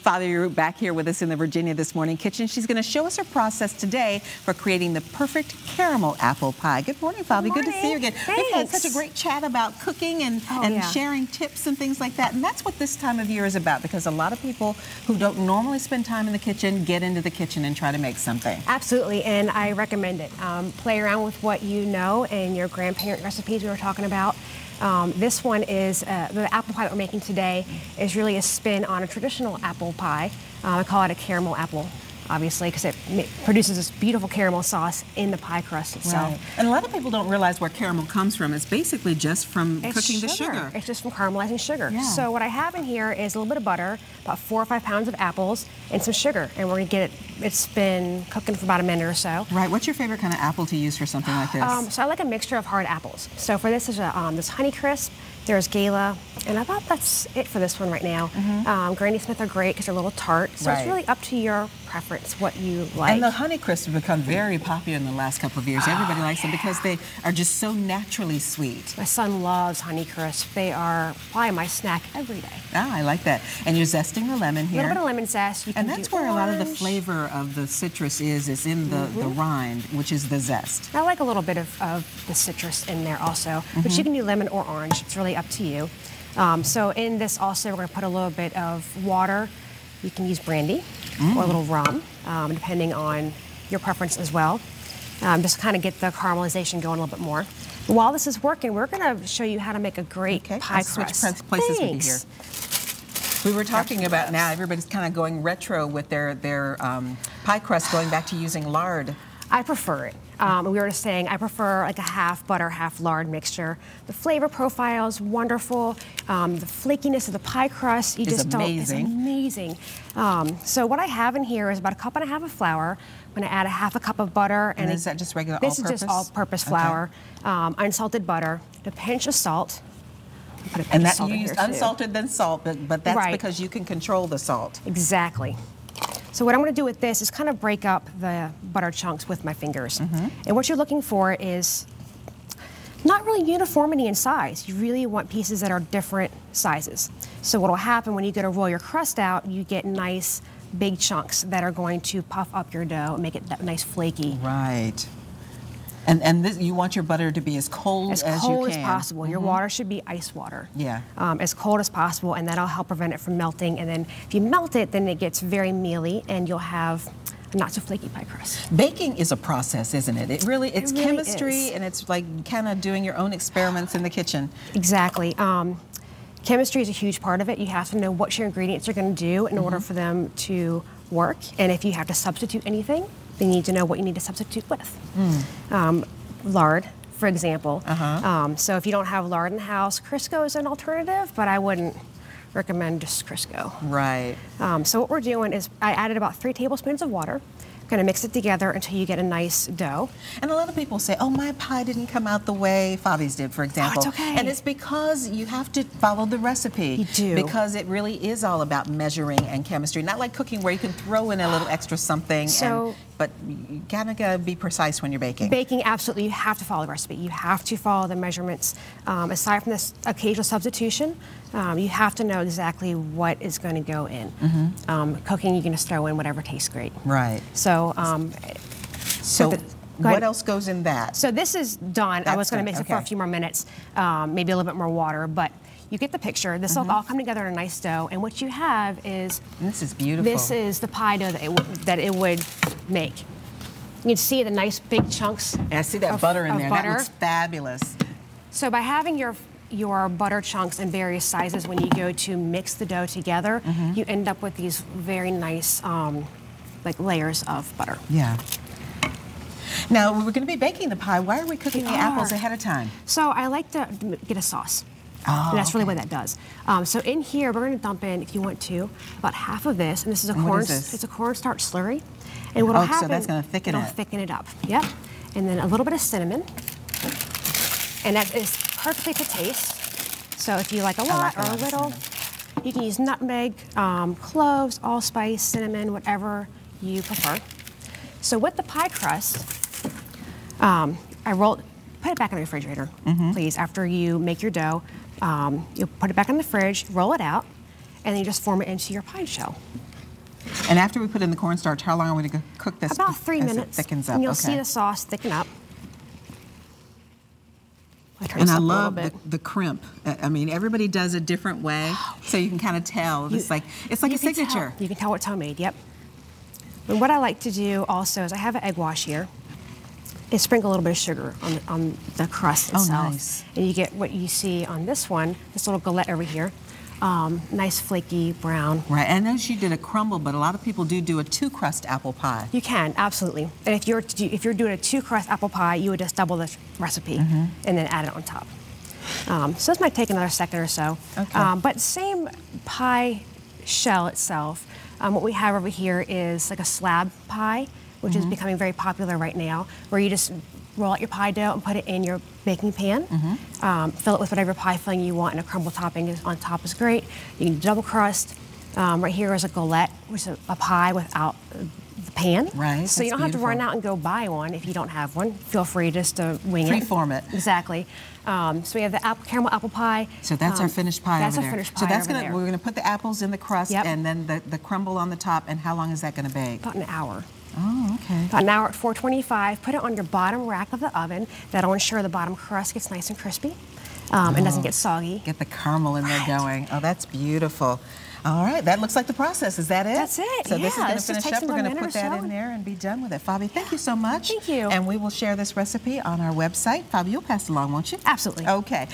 Favi Roop back here with us in the Virginia This Morning kitchen. She's going to show us her process today for creating the perfect caramel apple pie. Good morning, Favi. Good to see you again. Thanks. We've had such a great chat about cooking and sharing tips and things like that. And that's what this time of year is about, because a lot of people who don't normally spend time in the kitchen get into the kitchen and try to make something. Absolutely, and I recommend it. Play around with what you know and your grandparent recipes we were talking about. This one is, the apple pie that we're making today is really a spin on a traditional apple pie. I call it a caramel apple, obviously, because it produces this beautiful caramel sauce in the pie crust itself. Right. And a lot of people don't realize where caramel comes from. It's basically just from cooking the sugar. It's just from caramelizing sugar. Yeah. So what I have in here is a little bit of butter, about 4 or 5 pounds of apples, and some sugar. And we're going to get it, it's been cooking for about a minute or so. Right. What's your favorite kind of apple to use for something like this? So I like a mixture of hard apples. So for this is this Honeycrisp, there's Gala, and I thought that's it for this one right now. Granny Smith are great because they're a little tart. So it's really up to your preference, what you like. And the Honeycrisp have become very popular in the last couple of years. Everybody likes them because they are just so naturally sweet. My son loves Honeycrisp. They are probably my snack every day. Ah, I like that. And you're zesting the lemon here. A little bit of lemon zest. You can and that's where a lot of the flavor of the citrus is in the rind, which is the zest. I like a little bit of the citrus in there also, but you can do lemon or orange. It's really up to you. So in this also, we're going to put a little bit of water. You can use brandy or a little rum, depending on your preference as well. Just kind of get the caramelization going a little bit more. While this is working, we're going to show you how to make a great pie crust. Switch places with you here. We were talking about now everybody's kind of going retro with their pie crust, going back to using lard. I prefer it. We were just saying I prefer like a half butter, half lard mixture. The flavor profile is wonderful. The flakiness of the pie crust, it's amazing. So what I have in here is about 1.5 cups of flour. I'm going to add a half a cup of butter. And is that just regular all-purpose? This is just all-purpose flour, unsalted butter, a pinch of salt. And that you used unsalted then salt, but that's because you can control the salt. Exactly. So what I'm going to do with this is kind of break up the butter chunks with my fingers. And what you're looking for is not really uniformity in size. You really want pieces that are different sizes. So what will happen when you go to roll your crust out, you get nice big chunks that are going to puff up your dough and make it that nice flaky. Right. And this, you want your butter to be as cold as you can. As cold as possible. Your water should be ice water. Yeah. As cold as possible, and that'll help prevent it from melting. And then if you melt it, then it gets very mealy, and you'll have a not so flaky pie crust. Baking is a process, isn't it? It's really chemistry, and it's like kind of doing your own experiments in the kitchen. Exactly. Chemistry is a huge part of it. You have to know what your ingredients are going to do in order for them to work. And if you have to substitute anything, you need to know what you need to substitute with. Lard, for example. So if you don't have lard in the house, Crisco is an alternative, but I wouldn't recommend just Crisco. Right. So what we're doing is I added about 3 tablespoons of water. Going to mix it together until you get a nice dough. And a lot of people say, oh, my pie didn't come out the way Favi's did, for example. Oh, it's okay. And it's because you have to follow the recipe. You do. Because it really is all about measuring and chemistry. Not like cooking where you can throw in a little extra something, but you kind of got to be precise when you're baking. Baking, absolutely, you have to follow the recipe. You have to follow the measurements. Aside from this occasional substitution, you have to know exactly what is going to go in. Cooking, you can just throw in whatever tastes great. Right. So, what else goes in that? So this is done. I was going to mix it for a few more minutes, maybe a little bit more water, but you get the picture. This will all come together in a nice dough, and what you have is... This is beautiful. This is the pie dough that it would make. You can see the nice big chunks. And I see that butter in there. That looks fabulous. So by having your butter chunks in various sizes, when you go to mix the dough together, you end up with these very nice like layers of butter. Yeah. Now, we're going to be baking the pie. Why are we cooking the apples ahead of time? So I like to get a sauce. Oh, and that's really what that does. So in here, we're going to dump in, if you want to, about half of this, and this is a it's a cornstarch slurry. And what'll happen? So that's going to thicken it. It'll thicken it up. Yep. And then a little bit of cinnamon, and that is perfectly to taste. So if you like a lot or a little, you can use nutmeg, cloves, allspice, cinnamon, whatever you prefer. So with the pie crust, put it back in the refrigerator, please. After you make your dough, you'll put it back in the fridge, roll it out, and then you just form it into your pie shell. And after we put in the cornstarch, how long are we going to cook this? About 3 minutes. It thickens up. And you'll see the sauce thicken up. And I love the crimp. I mean, everybody does a different way, so you can kind of tell. It's like a signature. You can tell it's homemade. Yep. And what I like to do also is I have an egg wash here. Is sprinkle a little bit of sugar on the crust itself. Oh, nice. And you get what you see on this one, this little galette over here. Nice flaky brown. Right, and I know you did a crumble, but a lot of people do a 2-crust apple pie. You can, absolutely. And if you're doing a 2-crust apple pie, you would just double the recipe and then add it on top. So this might take another second or so. Okay. But same pie shell itself. What we have over here is like a slab pie, which is becoming very popular right now, where you just roll out your pie dough and put it in your baking pan. Fill it with whatever pie filling you want, and a crumble topping on top is great. You can double crust. Right here is a galette, which is a pie without the pan. Right. So you don't have to run out and go buy one if you don't have one. Feel free just to wing it. Freeform it. Exactly. So we have the caramel apple pie. So that's our finished pie over there. That's our finished pie. So that's we're gonna put the apples in the crust and then the crumble on the top. And how long is that gonna bake? About an hour. Oh, okay. About an hour at 425. Put it on your bottom rack of the oven. That'll ensure the bottom crust gets nice and crispy and doesn't get soggy. Get the caramel in there going. Oh, that's beautiful. All right, that looks like the process. Is that it? That's it. So this is going to just finish up. We're going to put that in there and be done with it. Favi, thank you so much. Thank you. And we will share this recipe on our website. Favi, you'll pass it along, won't you? Absolutely. Okay.